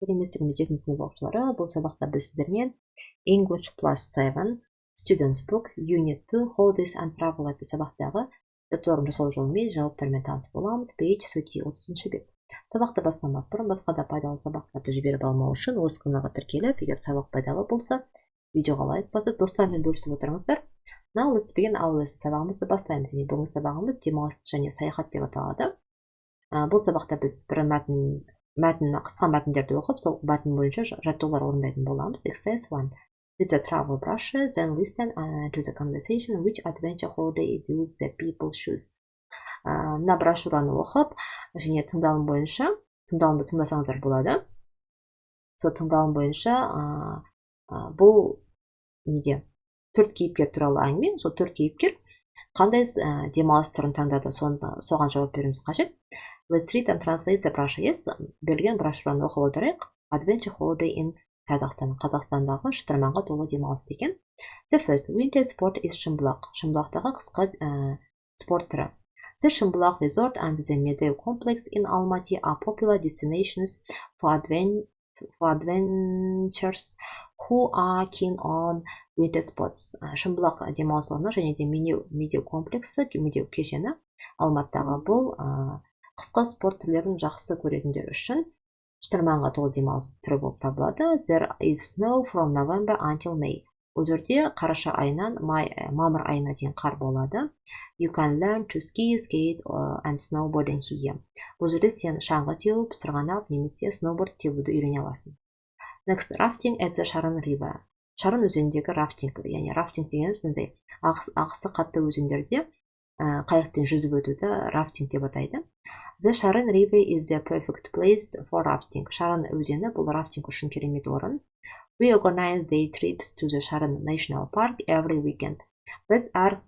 Сәлеметсіздер ме 7 сынып оқушылары. Бұл сабақта біз сіздермен English plus 7 Students Book Unit 2 Holidays and Travel атты сабақтағы жаттығуларын жасау жолымен жауаптармен таныс боламыз. Page 30 бет. Сабақты бастамас бұрын басқа да пайдалы сабақтарды жіберіп алмау үшін осы каналға тіркеліп, егер сабақ пайдалы болса, видеоға лайк басып, достармен бөлісіп отырыңыздар. Now let's begin our lesson. Сабағымызды бастаймыз. Бүгінгі сабағымыз демалыс және саяхат деп аталады. Бұл сабақта біз бір қысқа мәтіндерді оқып, сол мәтін бойынша жаттығулар орындайтын боламыз. Exercise 1. It's a travel brochure, then listen to the conversation which adventure holiday do the people choose. Мына брошюраны оқып, және тыңдалым бойынша, тыңдалымды тыңдасаңыздар болады. Сол тыңдалым бойынша бұл неде 4 кейіпкер туралы әңгіме, сол 4 кейіпкер қандай демалыс түрін таңдады, соған жауап беруіміз қажет. Let's read and translate the brochure. Yes, берілген брошюраны оқып отырайық. Adventure holiday in Kazakhstan. Қазақстандағы шытырманға толы демалыс деген. The first winter sport is Шымбұлақ. Шымбұлақтағы қысқы спорт түрі. The Шымбұлақ resort and the Medeo complex in Almaty are popular destinations for adventurers who are keen on winter sports. Шымбұлақ демалыс орны және де Медеу комплексі, Медеу кешені Алматыдағы бұл қысқы спорт түрлерін жақсы көретіндер үшін шытырманға толы демалыс түрі болып табылады. There is snow from November until May. Бұл жерде қараша айынан мамыр айына дейін қар болады. You can learn to ski, skate and snowboarding here. Бұл жерде сен шаңғы теуіп, сырғанақ немесе сноуборд теуді үйрене аласың. Next, rafting at the Sharon River. Шарын өзеніндегі рафтинг, яғни рафтинг деген сондай ағысы қатты өзендерде қайықпен жүзіп өтуді рафтинг деп атайды. The Sharon River is the perfect place for rafting. Шарын өзені бұл рафтинг үшін керемет орын. We organize day trips to the Sharon National Park every weekend. Біз әр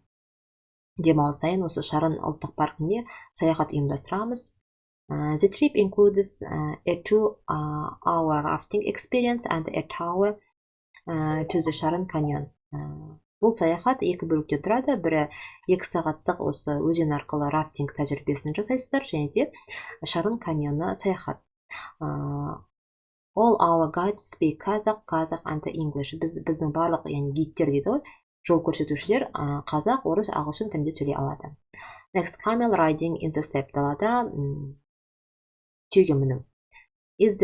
демалыс сайын осы Шарын ұлттық паркіне саяхат ұйымдастырамыз. The trip includes a 2-hour rafting experience and a tour to the Sharon Canyon. Бұл саяхат 2 бөлікте тұрады. Бірі 2 сағаттық осы өзен арқылы рафтинг тәжірибесін жасайсыздар, және де Шарын каньоны саяхат. All our guides speak Kazakh and English. Біздің барлық, яғни гидтер дейді ғой, жол көрсетушілер қазақ, орыс, ағылшын тілінде сөйлей алады. Next, camel riding in the steppe. Далада түйеге міну. This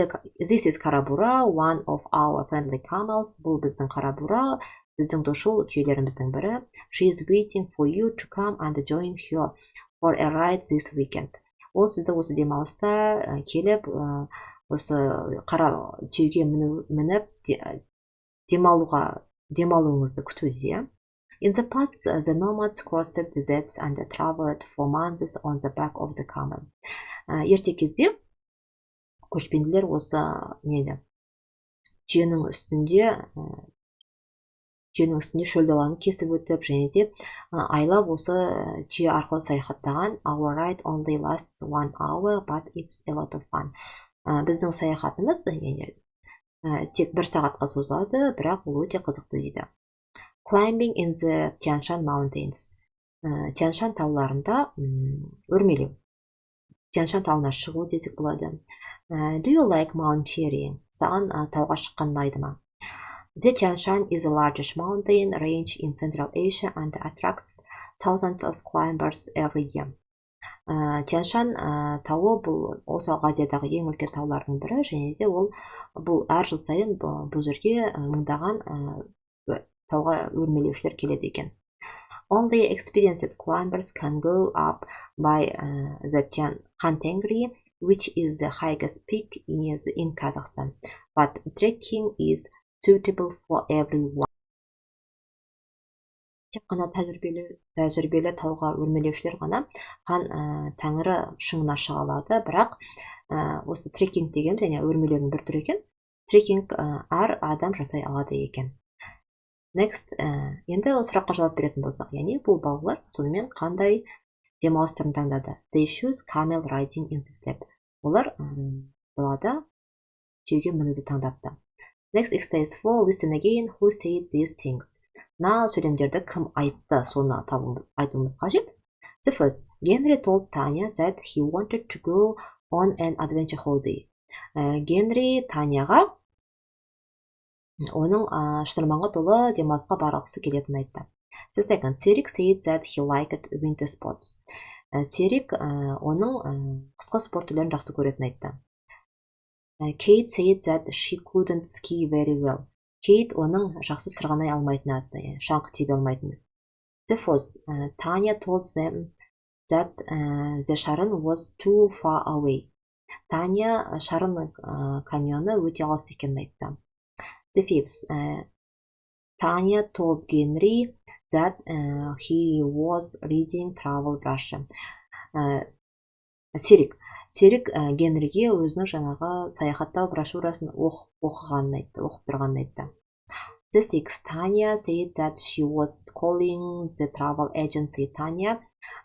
is Карабура, one of our friendly camels. Бұл біздің Карабура, біздің дошыл түйелеріміздің бірі. She is waiting for you to come and join her for a ride this weekend. Ол сізді осы демалыста келіп, осы қара түйеге мініп демалуыңызды күтуде. In the past, the nomads crossed deserts and traveled for months on the back of the camel. Ерте кезде көшпенділер осы түйенің үстінде шөл даланы кесіп өтіп, және де айлап осы түйе арқылы саяхаттаған. Our ride only lasts 1 hour, but it's a lot of fun. Біздің саяхатымыз тек 1 сағатқа созылады, бірақ ол өте қызықты дейді. Climbing in the Tian Shan Mountains. Tian Shan тауларында өрмелеу. Tian Shan тауына шығу десек болады. Do you like mountaineering? Саған тауға шыққан ұнайды ма? The Tian Shan is the largest mountain range in Central Asia and attracts thousands of climbers every year. Tian Shan тауы бұл орталық Азиядағы ең үлкен таулардың бірі, және де бұл әр жыл сайын бұл жерге мыңдаған тауға өрмелеушілер келеді екен. Only experienced climbers can go up by the Khan Tengri, which is the highest peak in Kazakhstan, but trekking is suitable for everyone. Тек қана тәжірибелі тауға өрмелеушілер ғана хан тәңірі шыңына шыға алады, бірақ осы трекинг деген және өрмелеудің бір түрі екен. Трекинг әр адам жасай алады екен. Next, енді сұраққа жауап беретін болсақ, яғни бұл балалар сонымен қандай демалыс түрін таңдады? They choose camel riding in the steppe. Олар далада түйеге мінуді таңдапты. Next, exercise 4. Listen again. Who said these things? Мына сөйлемдерді кім айтты, соны айтуымыз қажет. The first, Henry told Tanya that he wanted to go on an adventure holiday. Генри Таняға оның шытырманға толы демалысқа барғысы келетінін айтты. The second, Сирик said that he liked winter sports. Сирик оның қысқы спорт түрлерін жақсы көретінін айтты. Kate said that she couldn't ski very well. Kate оның жақсы сырғанай алмайтынын айтты, шаңғы тебе алмайтынын. The fourth, Tanya told them that the Sharon was too far away. Таня Шарын каньоны өте алыс екенін айтты. The fifth, Tanya told Henry that he was reading travel brochure. Сирик Генриге өзінің жаңағы саяхаттау брошюрасын оқып тұрғанын айтты. The sixth, Tanya said that she was calling the travel agency. Таня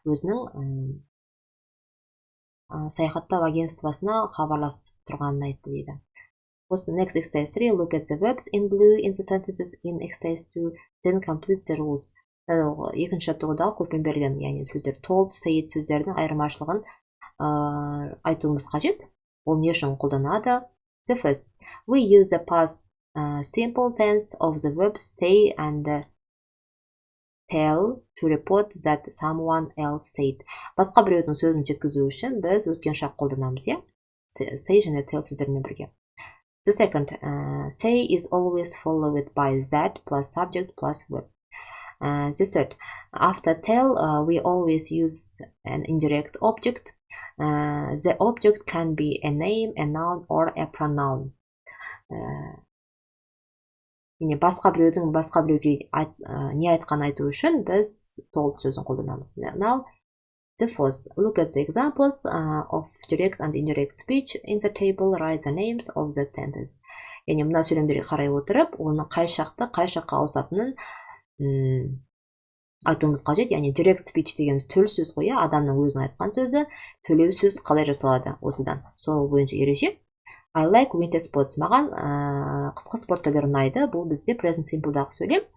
өзінің саяхаттау агентствосына хабарласып тұрғанын айтты дейді. Next exercise 3, look at the verbs in blue in the sentences in exercise 2, then complete the rules. Екінші жаттығудағы көппен берілген, яғни сөздер told, said сөздердің айырмашылығын айтуымыз қажет. Ол не үшін қолданады? The first, we use the past simple tense of the verbs say and tell to report that someone else said. Басқа біреудің сөзін жеткізу үшін біз өткен шақ қолданамыз, иә? Say және tell сөздермен бірге. The second, say is always followed by that plus subject plus verb. The third, after tell, we always use an indirect object. The object can be a name, a noun, or a pronoun. Басқа біреудің басқа біреуге не айтқан айту үшін біз told сөзін қолданамыз. Now, the fourth, look at the examples of direct and indirect speech in the table, write the names of the tenses. Яғни мына сөйлемдерге қарай отырып, оны қай шақты қай шаққа ауысатынын айтуымыз қажет. Яғни direct speech дегеніміз төл сөз ғой, адамның өзінің айтқан сөзі, төлеу сөз қалай жасалады осыдан. Сол бойынша ереже. I like winter sports. Маған қысқы спорт түрлері ұнайды. Бұл бізде present simple'дағы сөйлем.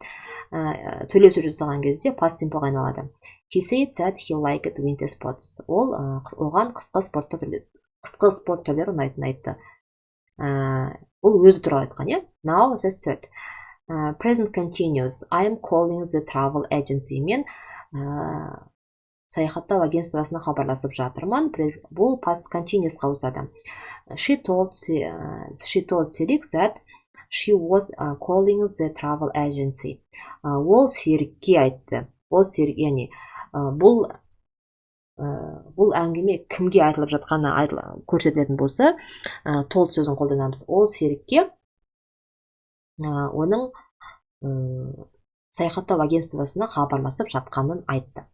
Төлеу сөз жасаған кезде past simple'ға айналады. He said that he liked winter sports. Ол оған қысқы спорт түрлері ұнайтынын айтты. Ол өзі туралы айтқан, иә? Now the third. Present continuous. I am calling the travel agency. Мен саяхаттау агентствосына хабарласып жатырмын. Бұл past continuousқа ауысады. She told Сирик that she was calling the travel agency. Ол Сирикке айтты. Ол Сирик, яғни бұл әңгіме кімге айтылып жатқаны көрсетілетін болса, told сөзін қолданамыз. Ол Сирикке оның саяхаттау агентствосына хабарласып жатқанын айтты.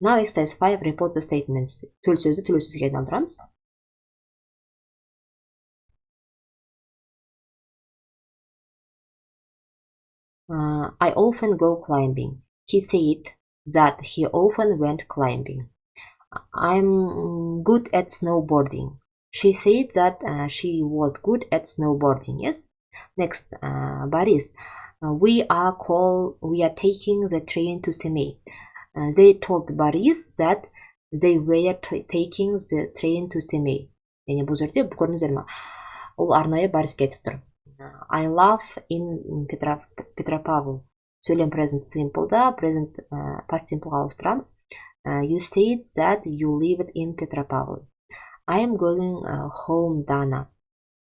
Now exercise 5, report the statements. Төл сөзді төлеу сөзге айналдырамыз. I often go climbing. He said that he often went climbing. I'm good at snowboarding. She said that she was good at snowboarding. Yes. Next, Boris. We are taking the train to Semey. They told Boris that they were taking the train to Semey. Яғни бұл жерде көрдіңіздер ме? Ол арнайы Бориске айтып тұр. I live in Petropavl. Сөйлем present simple'да present past simple'ға ауыстырамыз. You said that you lived in Petropavl. I am going home, Dana.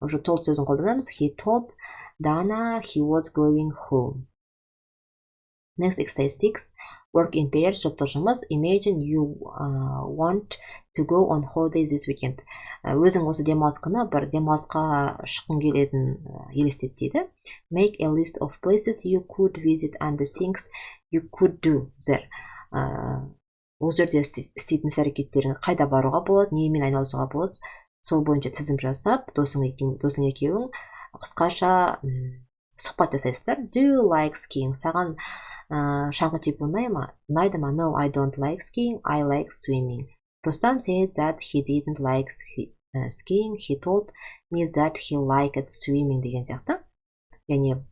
Уже told сөзін қолданамыз. He told Dana he was going home. Next exercise 6. Work in pairs. Жұптық жұмыс. Imagine you want to go on holiday this weekend. Өзің осы демалыс күні бір демалысқа шыққың келетін елестет дейді. Make a list of places you could visit and the things you could do there. Ол жерде істейтін іс-әрекеттерің қайда баруға болады, немен айналысуға болады. Сол бойынша тізім жасап, досың екеуің қысқаша сұхбат жасайсыздар. Do you like skiing? Саған шаңғы тебу ұнайды ма? No, I don't like skiing. I like swimming. Rustam said that he didn't like skiing. He told me that he liked swimming деген сияқты. Яғни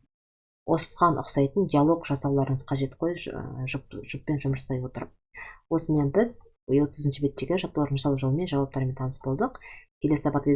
осыған ұқсайтын диалог жасауларыңыз қажет қой жұппен жұмыс жасай отырып. Осымен біз 30-ші беттегі жаттығулардың жасалу жолымен жауаптарымен таныс болдық. Келесі сабақта